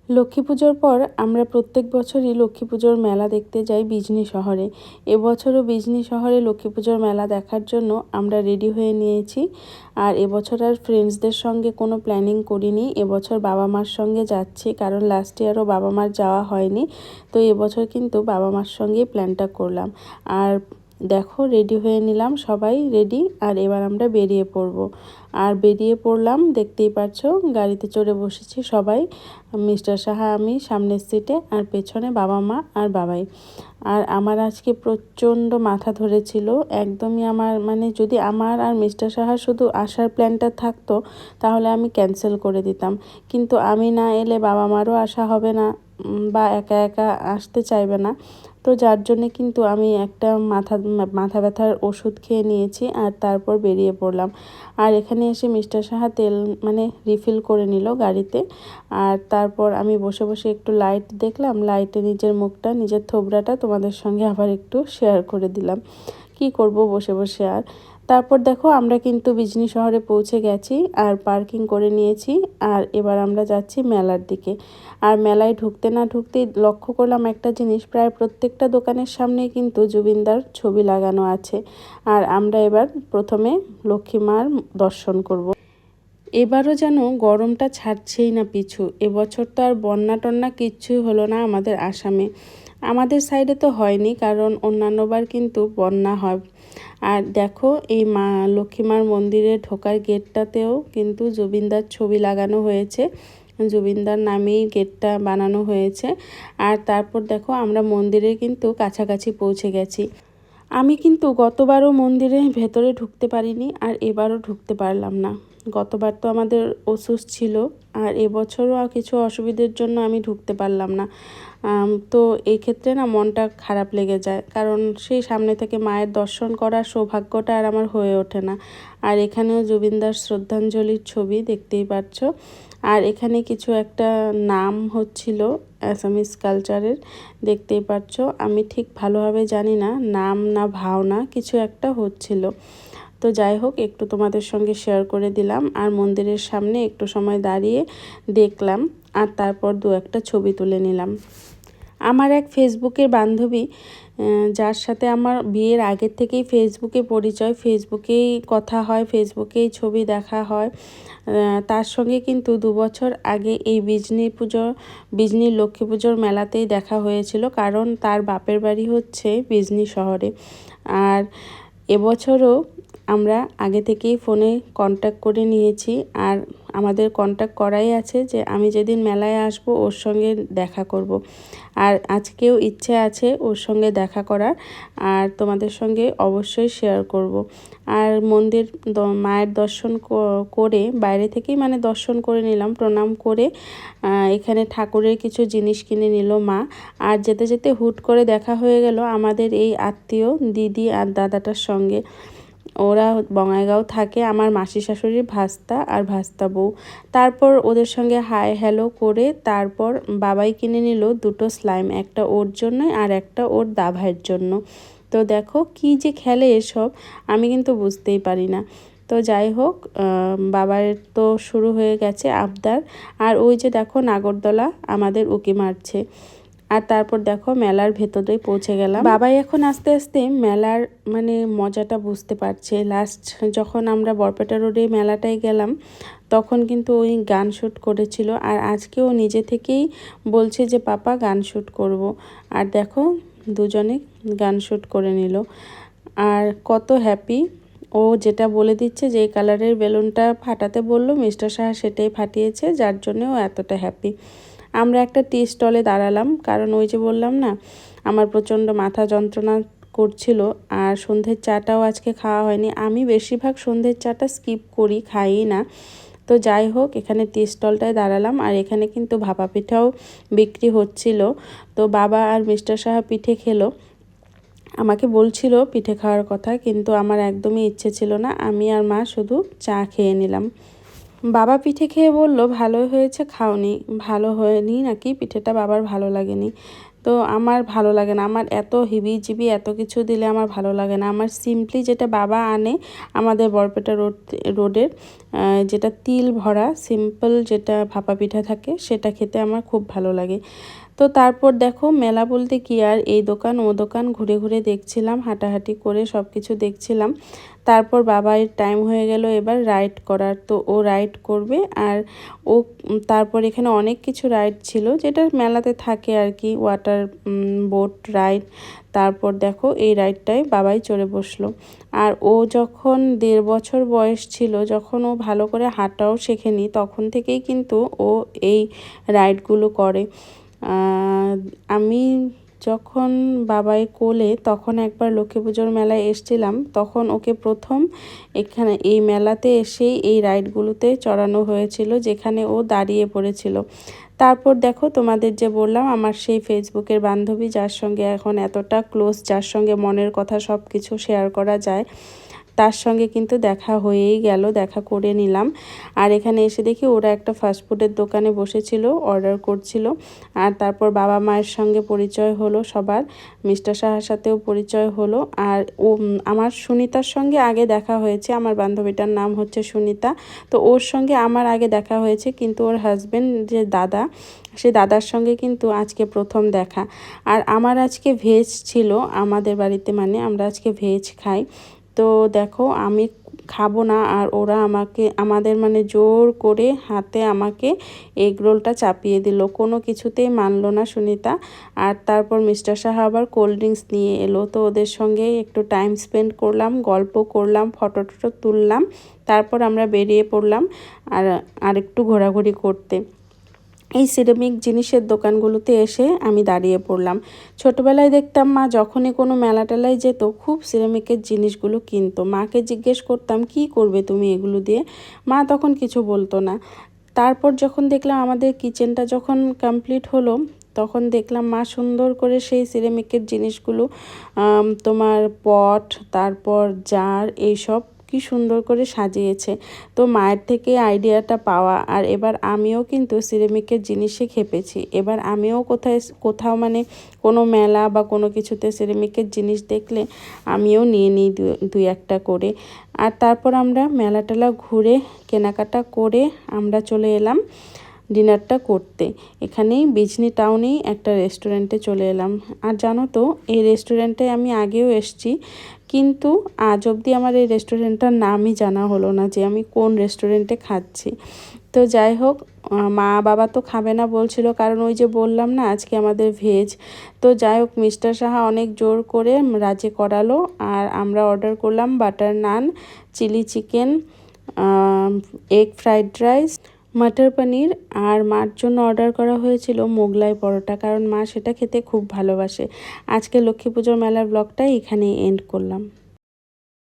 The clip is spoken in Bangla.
লক্ষ্মী পুজোর পর আমরা প্রত্যেক বছরই লক্ষ্মী পুজোর মেলা দেখতে যাই বিজনি শহরে। এবছরও বিজনি শহরে লক্ষ্মী পুজোর মেলা দেখার জন্য আমরা রেডি হয়ে নিয়েছি। আর এবছর আর ফ্রেন্ডসদের সঙ্গে কোনো প্ল্যানিং করিনি, এবছর বাবা মার সঙ্গে যাচ্ছি, কারণ লাস্ট ইয়ারও বাবা মার যাওয়া হয়নি। তো এবছর কিন্তু বাবা মার সঙ্গেই প্ল্যানটা করলাম। আর দেখো রেডি হয়ে নিলাম, সবাই রেডি। আর এবার আমরা বেরিয়ে পড়ব। আর বেরিয়ে পড়লাম, দেখতেই পাচ্ছো গাড়িতে চড়ে বসেছি সবাই। মিস্টার সাহা, আমি সামনের সিটে, আর পেছনে বাবা মা আর বাবাই। আর আমার আজকে প্রচণ্ড মাথা ধরেছিল, একদমই আমার যদি আমার আর মিস্টার সাহা শুধু আসার প্ল্যানটা থাকতো তাহলে আমি ক্যান্সেল করে দিতাম। কিন্তু আমি না এলে বাবা মারও আসা হবে না, বা একা একা আসতে চাইবে না। তো যার জন্যে কিন্তু আমি একটা মাথা ব্যথার ওষুধ খেয়ে নিয়েছি, আর তারপর বেরিয়ে পড়লাম। আর এখানে এসে মিস্টার সাহা তেল রিফিল করে নিল গাড়িতে। আর তারপর আমি বসে বসে একটু লাইট দেখলাম, লাইটে নিজের মুখটা, নিজের থোবড়াটা তোমাদের সঙ্গে আবার একটু শেয়ার করে দিলাম। কি করব বসে বসে আর। তারপর দেখো আমরা কিন্তু বিজনি শহরে পৌঁছে গেছি, আর পার্কিং করে নিয়েছি। আর এবার আমরা যাচ্ছি মেলার দিকে। আর মেলায় ঢুকতে না ঢুকতেই লক্ষ্য করলাম একটা জিনিস, প্রায় প্রত্যেকটা দোকানের সামনেই কিন্তু জুবিনদার ছবি লাগানো আছে। আর আমরা এবার প্রথমে লক্ষ্মী মার দর্শন করব। এবারও যেন গরমটা ছাড়ছেই না পিছু। এবছর তো আর বন্যা টন্যা কিচ্ছুই হলো না আমাদের আসামে। আমাদের সাইডে তো হয়নি, কারণ অন্যান্যবার কিন্তু বন্যা হয়। আর দেখো এই লক্ষ্মীমার মন্দিরে ঢোকার গেটটাতেও কিন্তু জুবিনদার ছবি লাগানো হয়েছে, জুবিনদার নামেই গেটটা বানানো হয়েছে। আর তারপর দেখো আমরা মন্দিরে কিন্তু কাছাকাছি পৌঁছে গেছি। আমি কিন্তু গতবারও মন্দিরে ভেতরে ঢুকতে পারিনি, আর এবারও ঢুকতে পারলাম না। গতবার তো আমাদের অসুস্থ ছিল, আর এবছরও কিছু অসুবিধার জন্য আমি ঢুকতে পারলাম না। তো এই ক্ষেত্রে না মনটা খারাপ লেগে যায়, কারণ সেই সামনে থেকে মায়ের দর্শন করার সৌভাগ্যটা আর আমার হয়ে ওঠে না। আর এখানেও জুবিনদার শ্রদ্ধাঞ্জলির ছবি দেখতেই পাচ্ছ। আর এখানে কিছু একটা নাম হচ্ছিল অ্যাসামিস কালচারের, দেখতেই পাচ্ছ। আমি ঠিক ভালোভাবে জানি না নাম না ভাওনা কিছু একটা হচ্ছিল। তো যাই হোক, একটু তোমাদের সঙ্গে শেয়ার করে দিলাম। আর মন্দিরের সামনে একটু সময় দাঁড়িয়ে দেখলাম, আর তারপর দু একটা ছবি তুলে নিলাম। আমার এক ফেসবুকের বান্ধবী, যার সাথে আমার বিয়ের আগের থেকেই ফেসবুকে পরিচয়, ফেসবুকেই কথা হয়, ফেসবুকেই ছবি দেখা হয়, তার সঙ্গে কিন্তু 2 বছর আগে এই বিজনির লক্ষ্মী পুজোর মেলাতেই দেখা হয়েছিল, কারণ তার বাপের বাড়ি হচ্ছে বিজনি শহরে। আর এবছরও আমরা আগে থেকেই ফোনে কন্ট্যাক্ট করে নিয়েছি, আর আমাদের কন্ট্যাক্ট করাই আছে যে আমি যেদিন মেলায় আসব ওর সঙ্গে দেখা করব। আর আজকেও ইচ্ছে আছে ওর সঙ্গে দেখা করার, আর তোমাদের সঙ্গে অবশ্যই শেয়ার করব। আর মায়ের দর্শন করে বাইরে থেকেই দর্শন করে নিলাম, প্রণাম করে এখানে ঠাকুরের কিছু জিনিস কিনে নিল মা। আর যেতে যেতে হুট করে দেখা হয়ে গেল আমাদের এই আত্মীয় দিদি আর দাদাটার সঙ্গে। ওরা বঙাইগাঁও থাকে, আমার মাসি শাশুড়ির ভাস্তা আর ভাস্তা বউ। তারপর ওদের সঙ্গে হাই হ্যালো করে তারপর বাবাই কিনে নিল 2টো স্লাইম, একটা ওর জন্য আর একটা ওর দাভাইয়ের জন্য। তো দেখো কি যে খেলে এসব, আমি কিন্তু বুঝতেই পারি না। তো যাই হোক, বাবার তো শুরু হয়ে গেছে আবদার। আর ওই যে দেখো নাগরদোলা আমাদের উকি মারছে। আর তারপর দেখো মেলার ভেতরে পৌঁছে গেলাম। বাবাই এখন আস্তে আস্তে মেলার মজাটা বুঝতে পারছে। লাস্ট যখন আমরা বরপেটা রোডে মেলাটায় গেলাম তখন কিন্তু ওই গান শ্যুট করেছিল, আর আজকে ও নিজে থেকেই বলছে যে পাপা গান শ্যুট করব। আর দেখো দুজনে গান শ্যুট করে নিল, আর কত হ্যাপি। ও যেটা বলে দিচ্ছে যে এই কালারের বেলুনটা ফাটাতে বললো, মিস্টার সাহা সেটাই ফাটিয়েছে, যার জন্য ও এতটা হ্যাপি। আমরা একটা টি স্টলে দাঁড়ালাম, কারণ ওই যে বললাম না আমার প্রচণ্ড মাথা যন্ত্রণা করছিল, আর সন্ধ্যের চাটাও আজকে খাওয়া হয়নি। আমি বেশিরভাগ সন্ধ্যের চাটা স্কিপ করি, খাই না। তো যাই হোক, এখানে টি স্টলটায় দাঁড়ালাম, আর এখানে কিন্তু ভাপা পিঠাও বিক্রি হচ্ছিল। তো বাবা আর মিস্টার সাহা পিঠে খেলো, আমাকে বলছিল পিঠে খাওয়ার কথা, কিন্তু আমার একদমই ইচ্ছে ছিল না। আমি আর মা শুধু চা খেয়ে নিলাম। বাবা পিঠে খেয়ে বলল ভালো হয়েছে, খাওনি, ভালো হয়নি নাকি পিঠেটা, বাবার ভালো লাগেনি। তো আমার ভালো লাগে না, আমার এত হিবিজিবি এত কিছু দিলে আমার ভালো লাগে না। আমার সিম্পলি যেটা বাবা আনে আমাদের বরপেটা রোডের যেটা তিল ভরা সিম্পল যেটা ভাপা পিঠা থাকে সেটা খেতে আমার খুব ভালো লাগে। তো তারপর দেখো মেলা বলতে কি আর এই দোকান ও দোকান ঘুরে ঘুরে দেখছিলাম, হাঁটাহাঁটি করে সব কিছু দেখছিলাম। তারপর বাবার টাইম হয়ে গেল এবার রাইড করার, তো ও রাইড করবে। আর ও তারপর এখানে অনেক কিছু রাইড ছিল যেটা মেলাতে থাকে আর কি, ওয়াটার বোট রাইড। তারপর দেখো এই রাইডটায় বাবাই চড়ে বসলো। আর ও যখন 1.5 বছর বয়স ছিল, যখন ও ভালো করে হাঁটাও শেখেনি, তখন থেকেই কিন্তু ও এই রাইডগুলো করে। আমি যখন বাবাই কোলে তখন একবার লক্ষ্মী পুজোর মেলায় এসেছিলাম, তখন ওকে প্রথম এখানে এই মেলাতে এসেই এই রাইডগুলোতে চড়ানো হয়েছিল, যেখানে ও দাঁড়িয়ে পড়েছিল। তারপর দেখো তোমাদের যে বললাম আমার সেই ফেসবুকের বান্ধবী, যার সঙ্গে এখন এতটা ক্লোজ, যার সঙ্গে মনের কথা সব কিছু শেয়ার করা যায়, তার সঙ্গে কিন্তু দেখা হয়েই গেল, দেখা করে নিলাম। আর এখানে এসে দেখি ওরা একটা ফাস্টফুডের দোকানে বসেছিল, অর্ডার করছিল। আর তারপর বাবা মায়ের সঙ্গে পরিচয় হলো সবার, মিস্টার সাহার সাথেও পরিচয় হলো। আর ও আমার সুনিতার সঙ্গে আগে দেখা হয়েছে, আমার বান্ধবীটার নাম হচ্ছে সুনিতা। তো ওর সঙ্গে আমার আগে দেখা হয়েছে, কিন্তু ওর হাজব্যান্ড যে দাদা, সে দাদার সঙ্গে কিন্তু আজকে প্রথম দেখা। আর আমার আজকে ভেজ ছিল আমাদের বাড়িতে, মানে আমরা আজকে ভেজ খাই। তো দেখো আমি খাবো না, আর ওরা আমাদের মানে জোর করে হাতে আমাকে এগ রোলটা চাপিয়ে দিল, কোনো কিছুতেই মানলো না সুনিতা। আর তারপর মিস্টার সাহা আবার কোল্ড ড্রিঙ্কস নিয়ে এলো, তো ওদের সঙ্গে একটু টাইম স্পেন্ড করলাম, গল্প করলাম, ফটো টটো তুললাম। তারপর আমরা বেরিয়ে পড়লাম আর একটু ঘোরাঘুরি করতে। এই সিরামিক জিনিসের দোকানগুলোতে এসে আমি দাঁড়িয়ে পড়লাম। ছোটবেলায় দেখতাম মা যখনই কোনো মেলা টেলায় যেত খুব সিরামিকের জিনিসগুলো কিনতো। মাকে জিজ্ঞেস করতাম কি করবে তুমি এগুলো দিয়ে, মা তখন কিছু বলতো না। তারপর যখন দেখলাম আমাদের কিচেনটা যখন কমপ্লিট হলো, তখন দেখলাম মা সুন্দর করে সেই সিরামিকের জিনিসগুলো, তোমার পট, তারপর জার, এইসব কি সুন্দর করে সাজিয়েছে। তো মায়ের থেকে আইডিয়াটা পাওয়া, আর এবার আমিও কিন্তু সিরামিকের জিনিসে খেপেছি। এবার আমিও কোথাও মানে কোনো মেলা বা কোনো কিছুতে সিরামিকের জিনিস দেখলে আমিও নিয়ে নিই দুই একটা করে। আর তারপর আমরা মেলা টেলা ঘুরে কেনাকাটা করে আমরা চলে এলাম ডিনারটা করতে। এখানেই বিজনি টাউনেই একটা রেস্টুরেন্টে চলে এলাম। আর জানো তো এই রেস্টুরেন্টে আমি আগেও এসেছি, কিন্তু আজ অবধি আমার এই রেস্টুরেন্টটার নামই জানা হলো না যে আমি কোন রেস্টুরেন্টে খাচ্ছি। তো যাই হোক, মা বাবা তো খাবে না বলছিল, কারণ ওই যে বললাম না আজকে আমাদের ভেজ। তো যাই হোক মিস্টার সাহা অনেক জোর করে রাজি করালো, আর আমরা অর্ডার করলাম butter naan, chilli chicken, egg fried rice, matar paneer. আর মার জন্য অর্ডার করা হয়েছিল মোগলাই পরোটা, কারণ মা সেটা খেতে খুব ভালোবাসে। আজকে লক্ষ্মী পুজোর মেলার ব্লগটা এখানেই এন্ড করলাম।